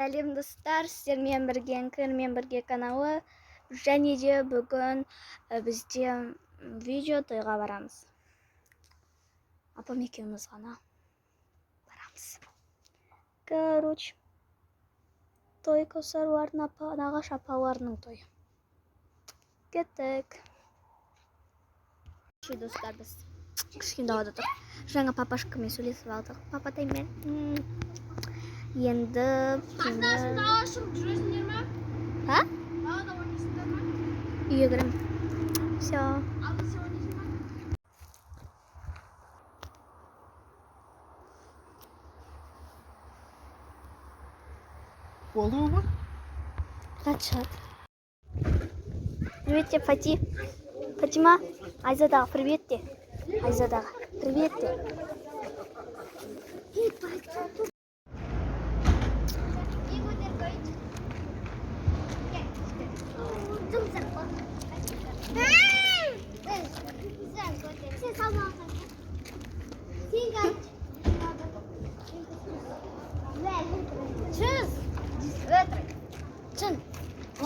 Сәлем достар, сіздермен бірге Анкермен бірге каналы. Және де бүгін бізде видео тойға барамыз. Апам екеуміз ғана барамыз. Короче, той Каусарлардың нағаш апаларының тойы. Кеттік. Достар, біз кішкене далада тұр. Жаңа папашкамен сөйлесіп алдық. Папатаймен. Енді қасынасында алашып жүресіңдер ме? Ха? Далада ойнайсыңдар ма? Үйге кірем. Все. Алда сен ойнайсың ба? Болды ма? Рачат. Привет тебе, Фати. Фатима, Айзадаға привет де. Айзадаға привет де.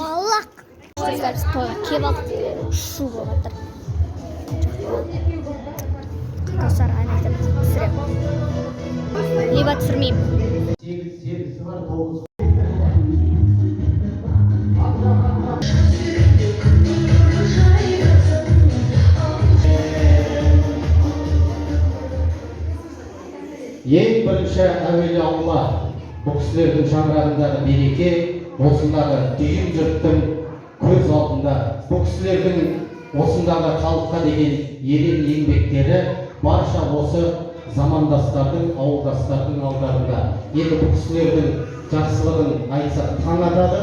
Аллах. Достар, біз тойға келіп алдық. Шу болып жатыр. Каусар айнайтып түсірем. Либо түсірмеймін. Ең бірінші әуелі Алла, бұл кісілердің шаңырағындағы береке, осындағы дүйім жұрттың көз алдында, бұл кісілердің осындағы халыққа деген ерен еңбектері барша осы замандастардың, ауылдастардың алдарында. Енді бұл кісілердің жақсылығын айтсақ таң атады.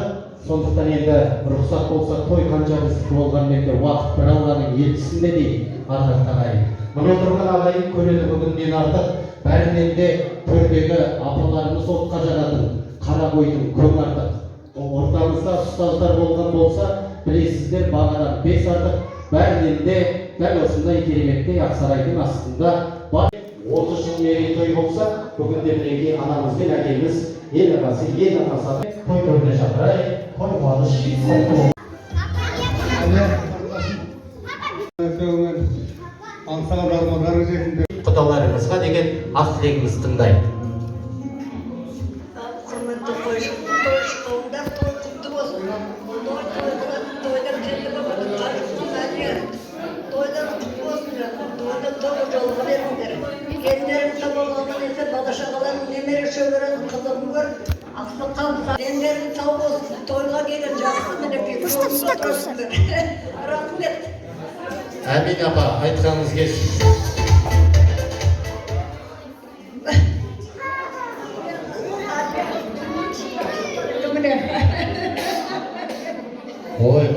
Сондықтан енді рұқсат болса той қанша біздікі болғанмен де уақыт бір Алланың елшісінде дейді ардақтан ағайын. Мына отырған ағайын көреді бүгіннен артық. Бәрінен де төрдегі апаларымыз отқа жағатын қара қойдың көң артық. Ортамызда ұстаздар болған болса, білесіздер бағадан 5 артық. Бәрінен де дәл осындай кереметтей Ақсарайдың астында бар. 30 жыл мерейтой болса, бүгінде мінекей анамыз бен әкеміз ел ағасы, ел ағасы той төріне шақырайық. Той қуаныш сәтті. Құдаларыңызға деген ақ тілегімізді тыңдайық. Құрметті қауымдар, той құтты болсын. Тойдан келді бүгін қажықты мәдер. Тойдан құтты болсын. Тойдан той жолға беріңдер. Келіндерің табылғанын есе бала-шағаларың немере шөберенің қызығын көр. Ақсы қалса. Келіндерің тау болсын. Тойға келін жақсы мінекей. Рахмет. Әмин апа, айтқаныңыз келсін. Ой,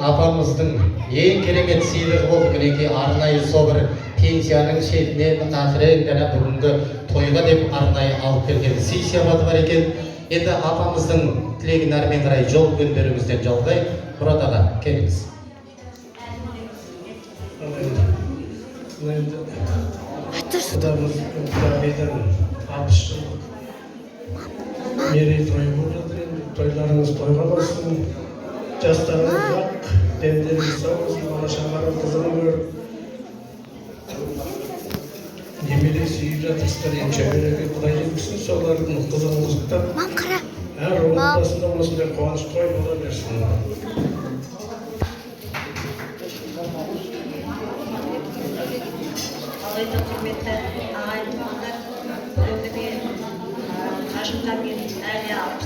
апамыздың ең керемет сыйлығы болды. Мінекей арнайы сол бір пенсияның шетінен ақырен ғана бүгінгі тойға деп арнайы алып келген сый сияпаты бар екен. Енді апамыздың тілегін әрмен қарай жол көндерімізден жалғай. Мұрат аға, келіңіз. Мерей той болып жатыр. Тойларыңыз тойға болсын. Жастарыңыз ақ, дендеріңіз сау болсын, бала-шағаларың қызығын көріп. Немере сүйіп жатырсыздар, шөбереге Құдай жеткізсін, солардың қызығын қызықтап. Мам, қара. Әр отбасында осындай қуаныш той бола берсін. Алайда құрметті ағайын туғандар, бүгінгі қажымдар мен әлі алып.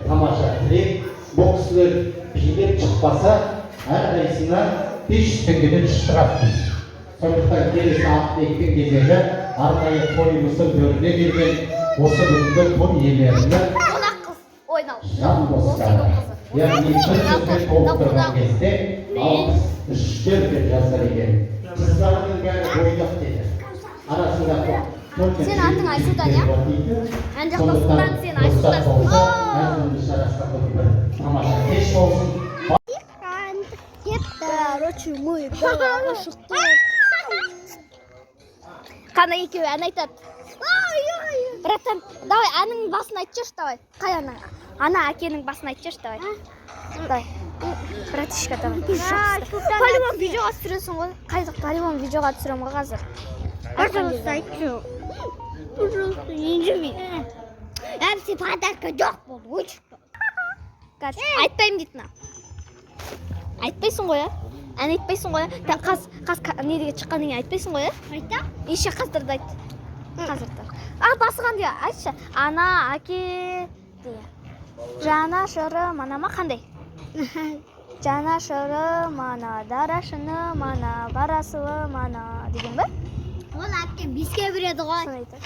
тамаша тілек. Бұл кісілер билеп шықпаса, әрқайсысына 500 теңгеден штраф дейді. Сондықтан келесі ат екпен кезеңі арнайы тойымыздың бөліне келген осы бүгінгі той иелеріне Қонақ қыз ойнау. жан достары. Яғни бір сөзбен толықтырған кезде алпыс үштер деп жаздар екен. Қыздардың бәрі бойдақ деді. Арасында Сен атың Айсұлтан, иә? Ан жақтасыңдан сен Айсұлтан. әзімді шарасында бір тамаша кеш болсын. Короче, мы голова шықты. Қандай екеуі ән айтады. Братан, давай әнің басын айтшы, давай. Қай әнің? Ана әкенің басын айтшы, давай. Давай. Братишка, давай. По-любому видеоға түсіресің ғой. Қайдық, по-любому видеоға түсірем ғой қазір. Пожалуйста, айтшы. Пожалуйста, ренжіме. Әмсе подарка жоқ болды, өшікті. Айтпаймын дейтін. Айтпайсың ғой, ә? Ән айтпайсың ғой, ә? Қаз недеге шыққаннан кейін айтпайсың ғой, ә? Айтам. Еше қаздырды айт. Қаздырды. Басыған деге, айтшы. Ана, әке деге. Жана шырым ана ма қандай? Жана шырым ана, дарашыны мана, барасылы мана деген бе? Ол әпке беске береді ғой. Соны айтады.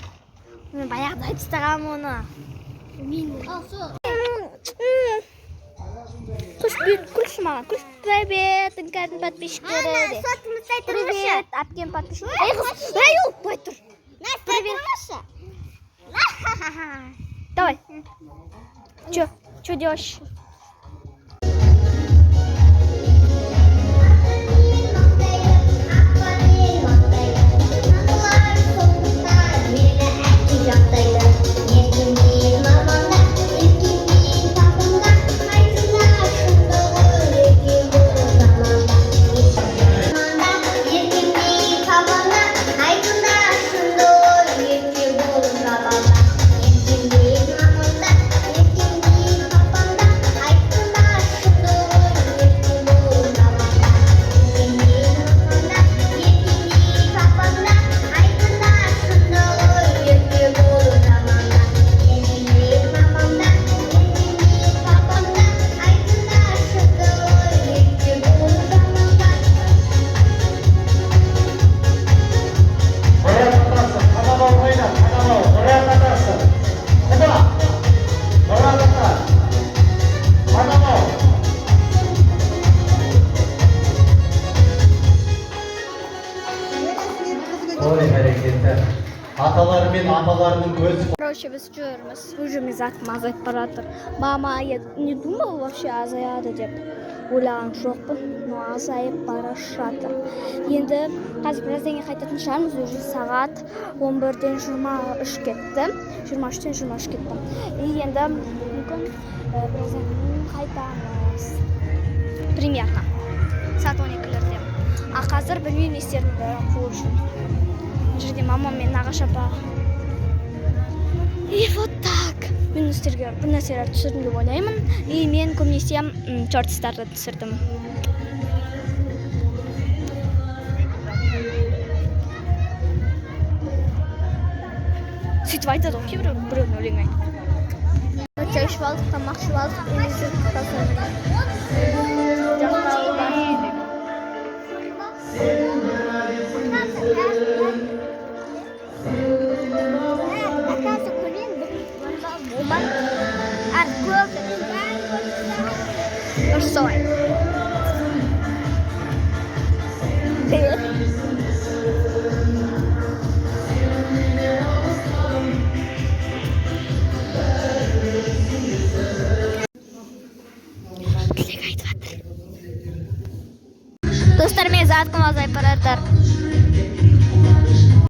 Мен баяғыда айтып тастағам оны. Күлші маған, күлші. Привет, інкәрдің подписчиктері де. Привет, әпкен подписчиктері. Эй, қыз, эй, ол, бай тұр. Привет. Давай. Чё делаешь? Аталарының көзі. Короче, біз жүрміз. Уже мен затым азайып баратыр. Мама, я не думал вообще азаяды деп. Ойлаған жоқпын, но азайып бара жатыр. Енді қазір біраздан кейін қайтатын шығармыз. Уже сағат 11-ден 23 кетті. 23-тен 23 кетті. Енді мүмкін біраздан кейін қайтамыз. Примерно. Сағат 12-лерде. А қазір білмеймін не істерімді бәрін қуып жүрмін. Бұл жерде мамам мен нағашы апа. И вот так. Мен өстерге бұл нәрселер түсірдім деп ойлаймын. И мен көбінесе шортстарды түсірдім. Сөйтіп айтады ғой кейбір біреудің өлең айтып. Чай ішіп алдық, тамақ ішіп алдық, үйімізді Солай. Достар, мен затым азайып баратыр.